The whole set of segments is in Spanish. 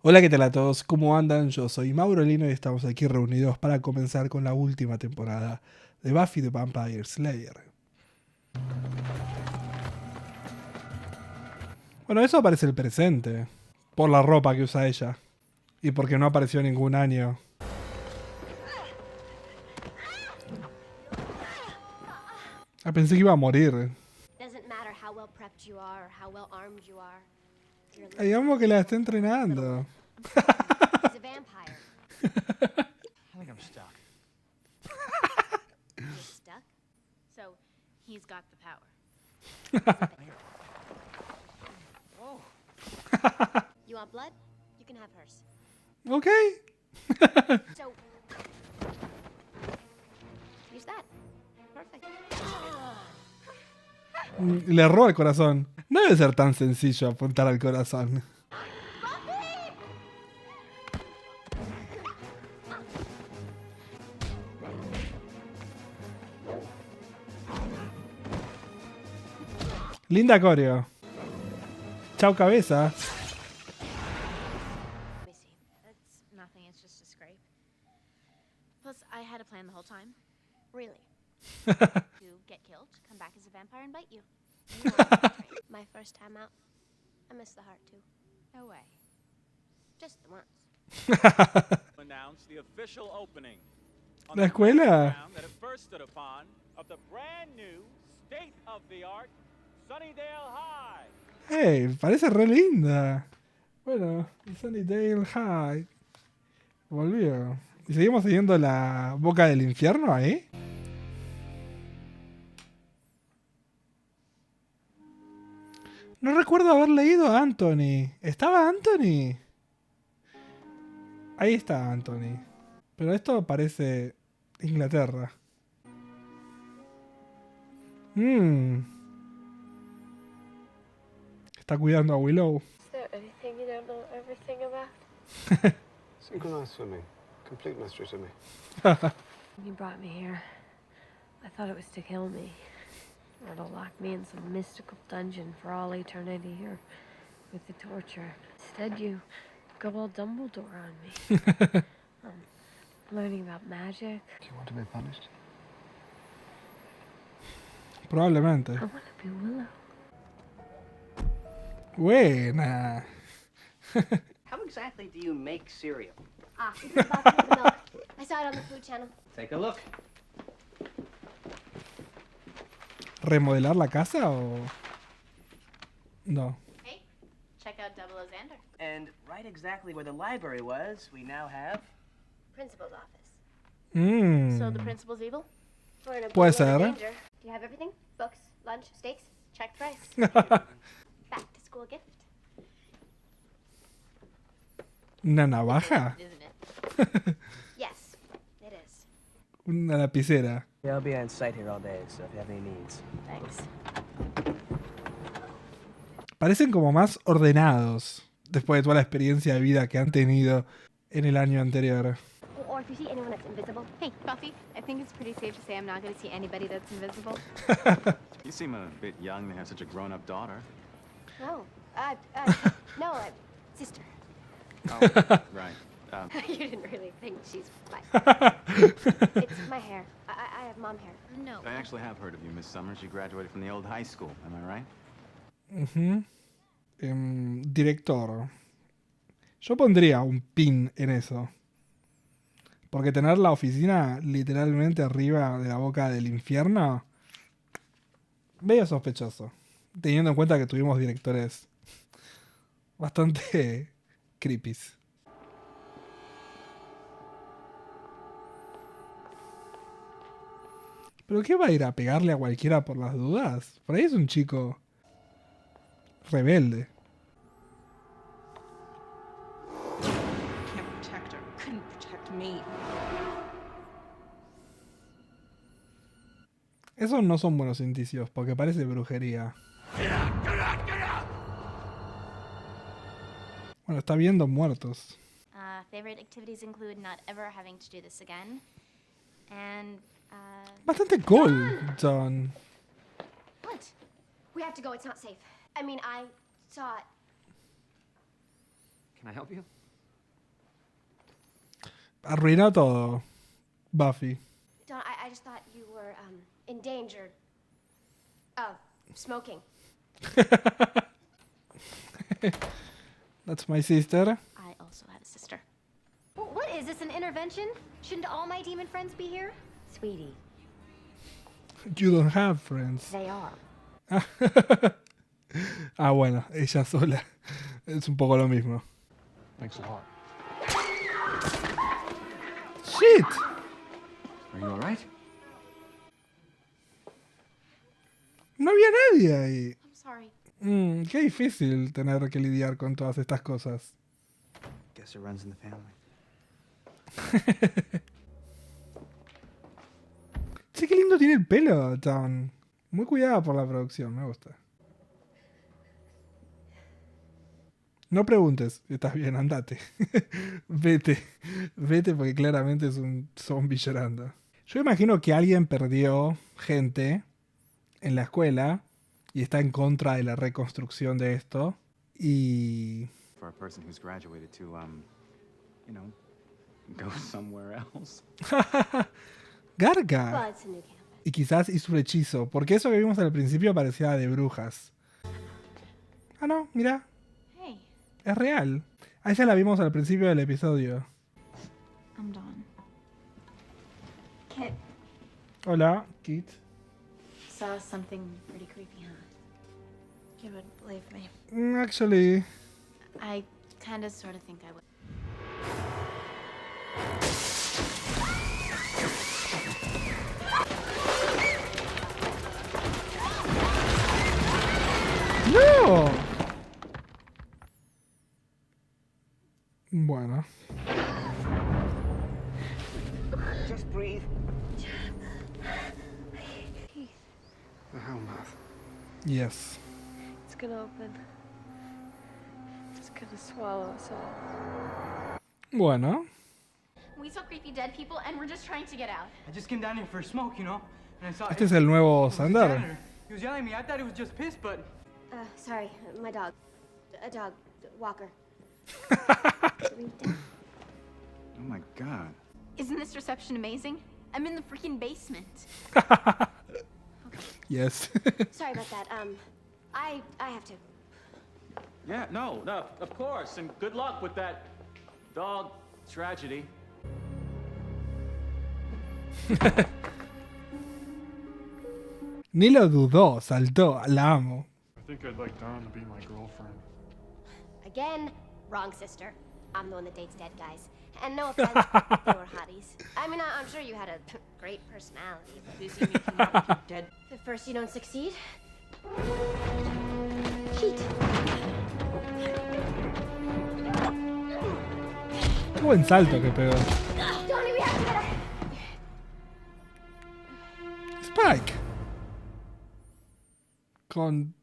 Hola, ¿qué tal a todos? ¿Cómo andan? Yo soy Mauro Lino y estamos aquí reunidos para comenzar con la última temporada de Buffy the Vampire Slayer. Bueno, eso aparece el presente, por la ropa que usa ella y porque no apareció ningún año. Ah, pensé que iba a morir. Doesn't matter how well prepped you are or how well armed you are. You're Ah, digamos que la está little entrenando. He's a vampire. I think I'm stuck. You're stuck. So he's got the power. Whoa. You want blood? You can have hers. Ok. So use that. Perfect. Le erró el corazón. No debe ser tan sencillo apuntar al corazón. Linda coreo. Chau cabeza. Let me see. It's nothing, it's just a scrape. Plus, I had a plan the whole time. Really? To get killed, come back as a vampire and bite you. My first time out, I missed the heart too. No way. Just the once. Announce the official opening on La the escuela. ground that it first stood upon of the brand new state-of-the-art Sunnydale High. Hey, parece re linda. Bueno, Sunnydale High. Volvió. ¿Y seguimos siguiendo la boca del infierno ahí? No recuerdo haber leído a Anthony. ¿Estaba Anthony? Ahí está Anthony. Pero esto parece Inglaterra. Está cuidando a Willow. Is there anything you don't know everything about? Synchronized swimming. Complete mystery to me. You brought me here. I thought it was to kill me. Or to lock me in some mystical dungeon for all eternity or with the torture. Instead, you go all Dumbledore on me. Learning about magic. Do you want to be punished? Probablemente. I want to be Willow. Buena. How exactly do you make cereal? Ah, this is about to the milk. I saw it on the food channel. Take a look. ¿Remodelar la casa o...? No. Hey, check out Double O Xander. And right exactly where the library was, we now have... Principal's office. So the principal's evil? We're in a Puede boatload of ser. danger. Do you have everything? Books, lunch, steaks? Check the price. Back to school gift. ¿Una navaja? Isn't it? Yes, it is. Una lapicera. Yeah, I'll be on site here all day, so if you have any needs. Thanks. Parecen como más ordenados después de toda la experiencia de vida que han tenido en el año anterior. Or if you see anyone that's invisible, Hey, Buffy, I think it's pretty safe to say I'm not going to see anybody that's invisible. You seem a bit young to have such a grown-up daughter. no. No, sister. Oh, right. You didn't really think she's fine. It's my hair. I have mom hair. No. I actually have heard of you, Miss Summers. You graduated from the old high school, am I right? Ujú. Director. Yo pondría un pin en eso. Porque tener la oficina literalmente arriba de la boca del infierno, medio sospechoso. Teniendo en cuenta que tuvimos directores bastante creepies. ¿Pero qué va a ir a pegarle a cualquiera por las dudas? Por ahí es un chico rebelde. Can't protect her. Couldn't protect me. Esos no son buenos indicios, porque parece brujería. Bueno, está viendo muertos. Favorite activities include not ever having to do this again. And, Bastante cool, John. What? We have to go. It's not safe. I mean, I saw it. Can I help you? Arruinó todo, Buffy. Dawn, I just thought you were in danger of smoking. That's my sister. I also had a sister. What is this, an intervention? Shouldn't all my demon friends be here? Sweetie, You don't have friends. they are. Ah, bueno, ella sola. Es un poco lo mismo. Thanks a lot. Shit. Are you alright? No había nadie ahí. I'm sorry. Qué difícil tener que lidiar con todas estas cosas. Guess it runs in the family. Sí, qué lindo tiene el pelo, Town. Muy cuidado por la producción, me gusta. No preguntes, estás bien, andate. Vete porque claramente es un zombie llorando. Yo imagino que alguien perdió gente en la escuela y está en contra de la reconstrucción de esto. Y For a person who's graduated to, you know, go somewhere else. Garga. Well, it's a new campus. Y quizás hizo un hechizo, porque eso que vimos al principio parecía de brujas. Ah, no, mira, Hey, es real. A ella la vimos al principio del episodio. I'm Dawn. Kit, Hola, Kit. saw something pretty creepy, huh? You would believe me. Actually, I kinda sorta think I would. ¡no! Bueno, Just breathe. The hell, Matt? yes. It's gonna open. It's gonna swallow us all. Bueno, We saw creepy dead people and we're just trying to get out. I just came down here for a smoke, you know? And I saw este es el nuevo it was the Sander. janitor. He was yelling at me. I thought he was just pissed, but Sorry, my dog. A dog. Walker. Oh my god. Isn't this reception amazing? I'm in the freaking basement. Yes. Sorry about that. I have to. Yeah, no, of course. And good luck with that dog tragedy. Ni lo dudó, saltó, la amo. I think I'd like Dawn to be my girlfriend. Again, wrong sister. I'm the one that dates dead guys. And no offense, they were hotties. I mean, I'm sure you had a great personality. This even came out with you dead. At first you don't succeed. Cheat. Qué buen salto que pegó. Donnie, we have to get her. Spike. Con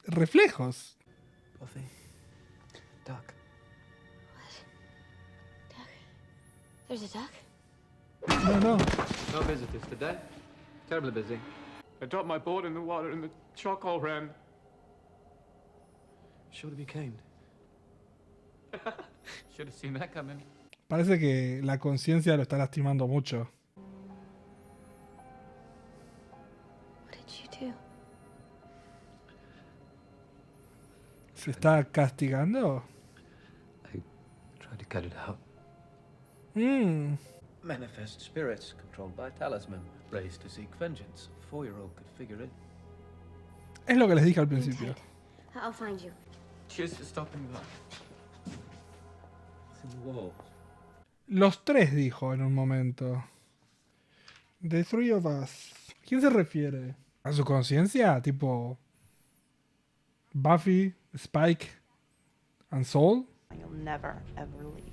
reflejos. Buffy. Duck. There's a duck? No, no. No visitors today. Terribly busy. I dropped my board in the water and the charcoal ran. Should have been caned. Should have seen that coming. Parece que la conciencia lo está lastimando mucho. What did you do? ¿Se está castigando? I tried to cut it out. Manifest spirits controlled by talisman, raised to seek vengeance. A 4-year-old could figure it. Es lo que les dije al principio. I'll find you. Cheers for stopping by. It's in the walls. Los tres dijo en un momento. The three of us. ¿Quién se refiere? ¿A su conciencia? Tipo Buffy, Spike and Soul. You'll never, ever leave.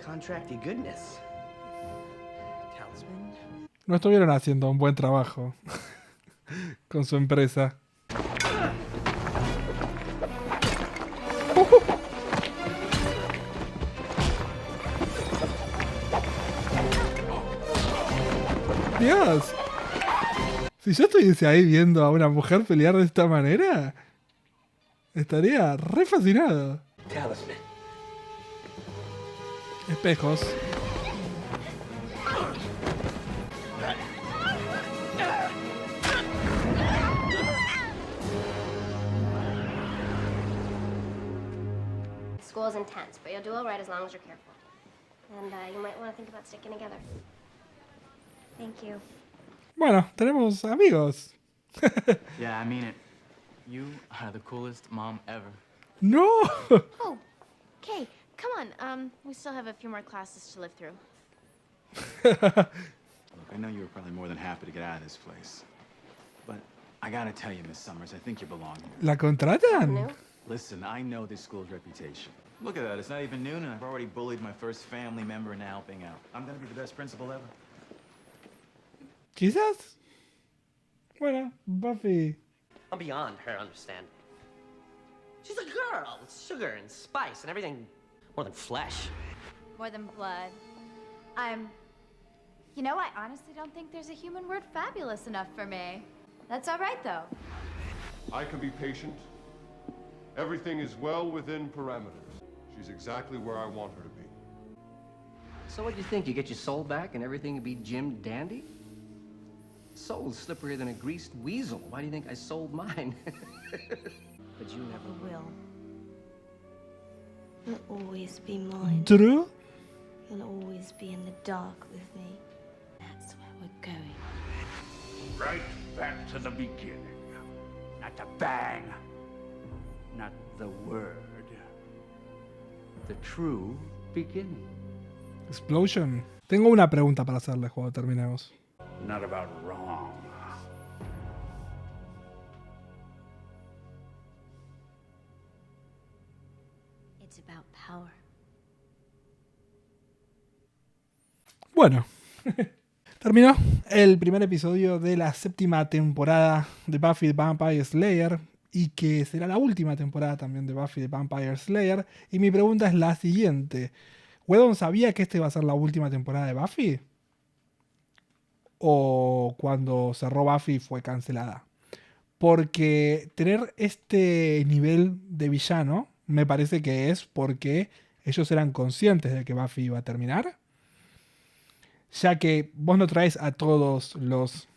Contracty goodness. Talisman. No estuvieron haciendo un buen trabajo con su empresa. Dios. Si yo estuviese ahí viendo a una mujer pelear de esta manera, Estaría re fascinado. Talisman. Espejos. School's intense, but you'll do all right as long as you're careful. And you might want to think about sticking together. Thank you. Bueno, tenemos amigos. Yeah, I mean it. You are the coolest mom ever. ¡No! Oh, okay. Come on. We still have a few more classes to live through. Look, I know you were probably more than happy to get out of this place. But I gotta tell you, Miss Summers, I think you belong here. ¿La contratan? Listen, I know this school's reputation. Look at that, it's not even noon and I've already bullied my first family member into helping out. I'm gonna be the best principal ever. Quizás. Bueno, Buffy. I'm beyond her understanding. She's a girl with sugar and spice and everything more than flesh. More than blood. You know, I honestly don't think there's a human word fabulous enough for me. That's all right, though. I can be patient. Everything is well within parameters. She's exactly where I want her to be. So what do you think? You get your soul back and everything will be Jim Dandy? Soul's slipperier than a greased weasel. Why do you think I sold mine? But you never will. You'll always be mine. True? You'll always be in the dark with me. That's where we're going. Right back to the beginning. Not the bang. Not the word. The true beginning. Explosion. Tengo una pregunta para hacerles cuando terminemos. Not about wrong. It's about power. Bueno, terminó el primer episodio de la 7ª temporada de Buffy the Vampire Slayer y que será la última temporada también de Buffy the Vampire Slayer. Y mi pregunta es la siguiente. ¿Whedon sabía que esta iba a ser la última temporada de Buffy? ¿O cuando cerró Buffy fue cancelada? Porque tener este nivel de villano me parece que es porque ellos eran conscientes de que Buffy iba a terminar. Ya que vos no traes a todos los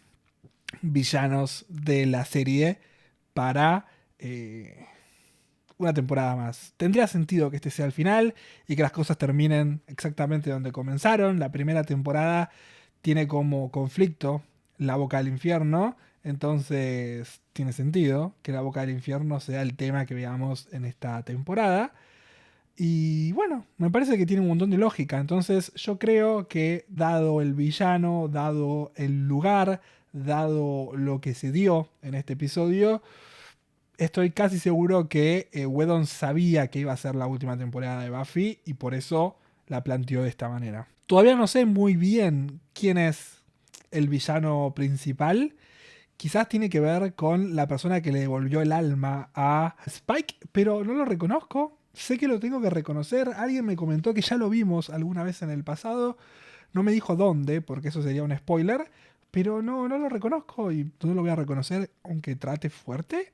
villanos de la serie para una temporada más. Tendría sentido que este sea el final y que las cosas terminen exactamente donde comenzaron. La primera temporada tiene como conflicto la boca del infierno, entonces tiene sentido que la boca del infierno sea el tema que veamos en esta temporada. Y bueno, me parece que tiene un montón de lógica. Entonces yo creo que dado el villano, dado el lugar, dado lo que se dio en este episodio, estoy casi seguro que Whedon sabía que iba a ser la última temporada de Buffy y por eso la planteó de esta manera. Todavía no sé muy bien quién es el villano principal. Quizás tiene que ver con la persona que le devolvió el alma a Spike, pero no lo reconozco. Sé que lo tengo que reconocer. Alguien me comentó que ya lo vimos alguna vez en el pasado. No me dijo dónde, porque eso sería un spoiler. Pero no lo reconozco y no lo voy a reconocer aunque trate fuerte.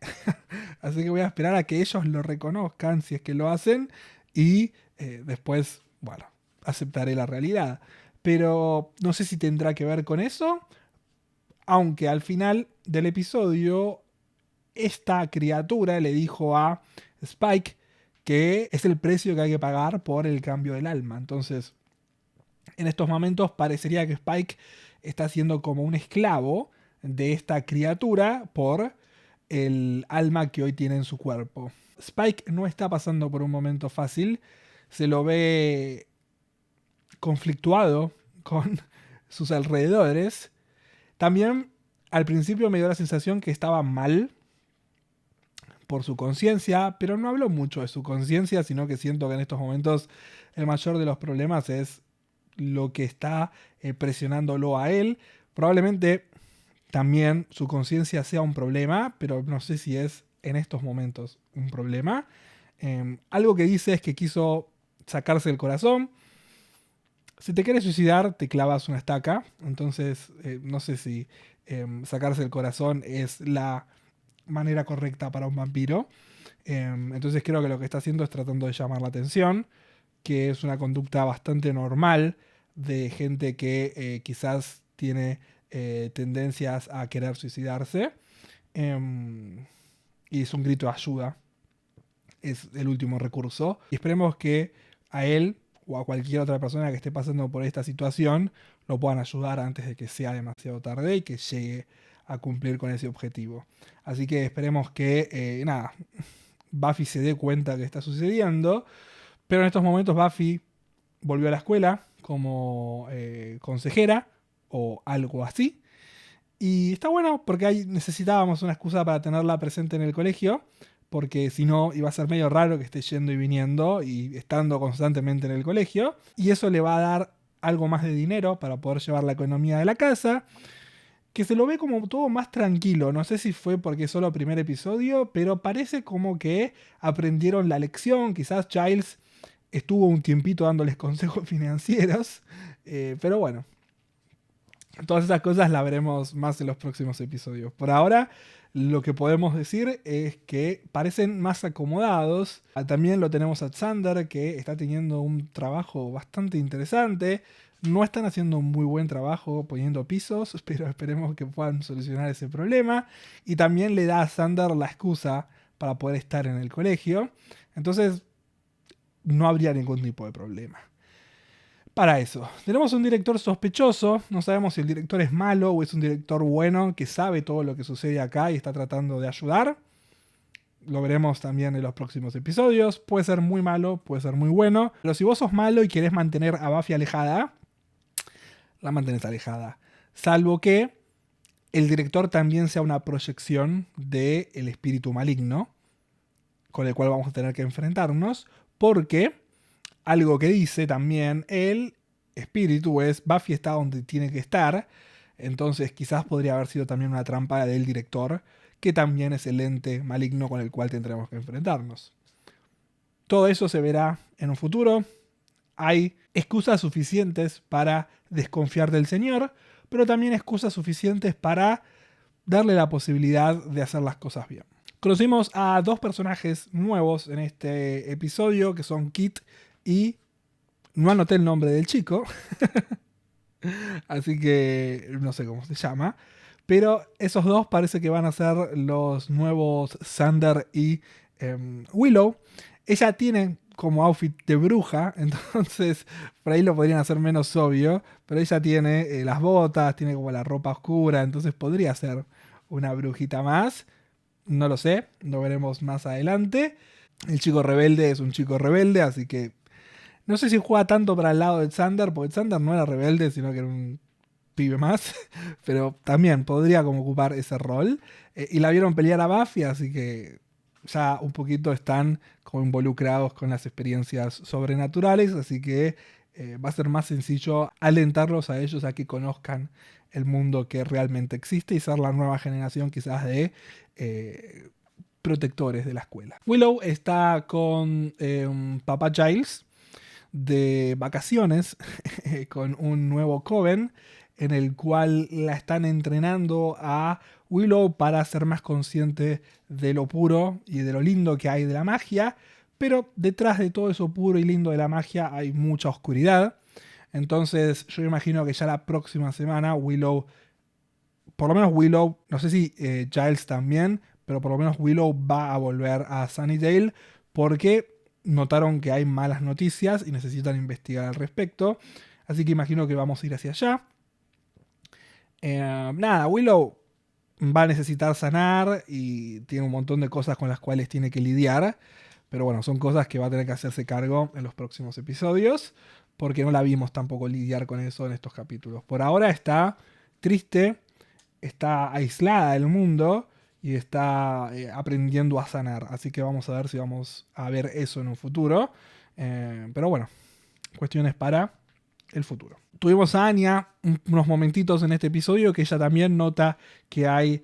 Así que voy a esperar a que ellos lo reconozcan si es que lo hacen. Y después, bueno, aceptaré la realidad. Pero no sé si tendrá que ver con eso. Aunque al final del episodio esta criatura le dijo a Spike que es el precio que hay que pagar por el cambio del alma. Entonces, en estos momentos parecería que Spike está siendo como un esclavo de esta criatura por el alma que hoy tiene en su cuerpo. Spike no está pasando por un momento fácil. Se lo ve conflictuado con sus alrededores. También al principio me dio la sensación que estaba mal por su conciencia, pero no hablo mucho de su conciencia, sino que siento que en estos momentos el mayor de los problemas es lo que está presionándolo a él. Probablemente también su conciencia sea un problema, pero no sé si es en estos momentos un problema. Algo que dice es que quiso sacarse el corazón. Si te quieres suicidar, te clavas una estaca. Entonces, no sé si sacarse el corazón es la manera correcta para un vampiro. Entonces creo que lo que está haciendo es tratando de llamar la atención, que es una conducta bastante normal de gente que quizás tiene tendencias a querer suicidarse. Y es un grito de ayuda. Es el último recurso. Y esperemos que a él o a cualquier otra persona que esté pasando por esta situación lo puedan ayudar antes de que sea demasiado tarde y que llegue a cumplir con ese objetivo. Así que esperemos que, Buffy se dé cuenta que está sucediendo. Pero en estos momentos Buffy volvió a la escuela como consejera o algo así. Y está bueno porque ahí necesitábamos una excusa para tenerla presente en el colegio, porque si no iba a ser medio raro que esté yendo y viniendo y estando constantemente en el colegio. Y eso le va a dar algo más de dinero para poder llevar la economía de la casa, que se lo ve como todo más tranquilo. No sé si fue porque es solo el primer episodio, pero parece como que aprendieron la lección. Quizás Giles estuvo un tiempito dándoles consejos financieros, pero bueno. Todas esas cosas las veremos más en los próximos episodios. Por ahora, lo que podemos decir es que parecen más acomodados. También lo tenemos a Xander, que está teniendo un trabajo bastante interesante. No están haciendo un muy buen trabajo poniendo pisos, pero esperemos que puedan solucionar ese problema. Y también le da a Xander la excusa para poder estar en el colegio. Entonces, no habría ningún tipo de problema. Para eso, tenemos un director sospechoso. No sabemos si el director es malo o es un director bueno que sabe todo lo que sucede acá y está tratando de ayudar. Lo veremos también en los próximos episodios. Puede ser muy malo, puede ser muy bueno. Pero si vos sos malo y querés mantener a Buffy alejada, la mantenés alejada. Salvo que el director también sea una proyección del espíritu maligno con el cual vamos a tener que enfrentarnos. Porque algo que dice también el espíritu es Buffy está donde tiene que estar. Entonces quizás podría haber sido también una trampa del director, que también es el ente maligno con el cual tendremos que enfrentarnos. Todo eso se verá en un futuro. Hay excusas suficientes para desconfiar del Señor, pero también excusas suficientes para darle la posibilidad de hacer las cosas bien. Conocimos a dos personajes nuevos en este episodio, que son Kit y... no anoté el nombre del chico, así que no sé cómo se llama. Pero esos dos parece que van a ser los nuevos Xander y Willow. Ella tiene como outfit de bruja, entonces por ahí lo podrían hacer menos obvio. Pero ella tiene las botas, tiene como la ropa oscura, entonces podría ser una brujita más. No lo sé, lo veremos más adelante. El chico rebelde es un chico rebelde, así que no sé si juega tanto para el lado de Xander, porque Xander no era rebelde, sino que era un pibe más. Pero también podría como ocupar ese rol. Y la vieron pelear a Buffy, así que ya un poquito están como involucrados con las experiencias sobrenaturales. Así que va a ser más sencillo alentarlos a ellos a que conozcan el mundo que realmente existe y ser la nueva generación quizás de protectores de la escuela. Willow está con papá Giles de vacaciones con un nuevo coven en el cual la están entrenando a Willow para ser más consciente de lo puro y de lo lindo que hay de la magia, pero detrás de todo eso puro y lindo de la magia hay mucha oscuridad. Entonces yo imagino que ya la próxima semana Willow, por lo menos Willow, no sé si Giles también, pero por lo menos Willow va a volver a Sunnydale porque notaron que hay malas noticias y necesitan investigar al respecto. Así que imagino que vamos a ir hacia allá. Willow va a necesitar sanar y tiene un montón de cosas con las cuales tiene que lidiar. Pero bueno, son cosas que va a tener que hacerse cargo en los próximos episodios, porque no la vimos tampoco lidiar con eso en estos capítulos. Por ahora está triste, está aislada del mundo y está aprendiendo a sanar. Así que vamos a ver si vamos a ver eso en un futuro. Pero bueno, cuestiones para el futuro. Tuvimos a Anya unos momentitos en este episodio que ella también nota que hay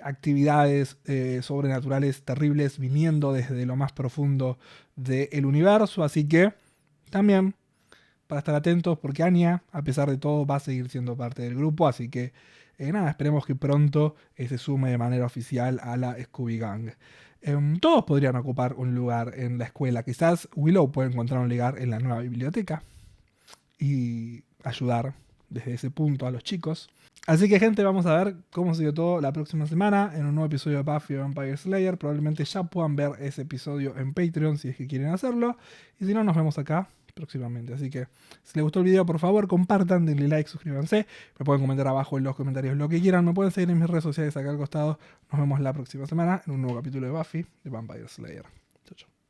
actividades sobrenaturales terribles viniendo desde lo más profundo del universo. Así que también para estar atentos, porque Anya, a pesar de todo, va a seguir siendo parte del grupo. Así que nada, esperemos que pronto se sume de manera oficial a la Scooby Gang. Todos podrían ocupar un lugar en la escuela. Quizás Willow puede encontrar un lugar en la nueva biblioteca y ayudar desde ese punto a los chicos. Así que, gente, vamos a ver cómo sigue todo la próxima semana en un nuevo episodio de Buffy Vampire Slayer. Probablemente ya puedan ver ese episodio en Patreon si es que quieren hacerlo. Y si no, nos vemos acá próximamente. Así que, si les gustó el video, por favor, compartan, denle like, suscríbanse. Me pueden comentar abajo en los comentarios lo que quieran. Me pueden seguir en mis redes sociales acá al costado. Nos vemos la próxima semana en un nuevo capítulo de Buffy de Vampire Slayer.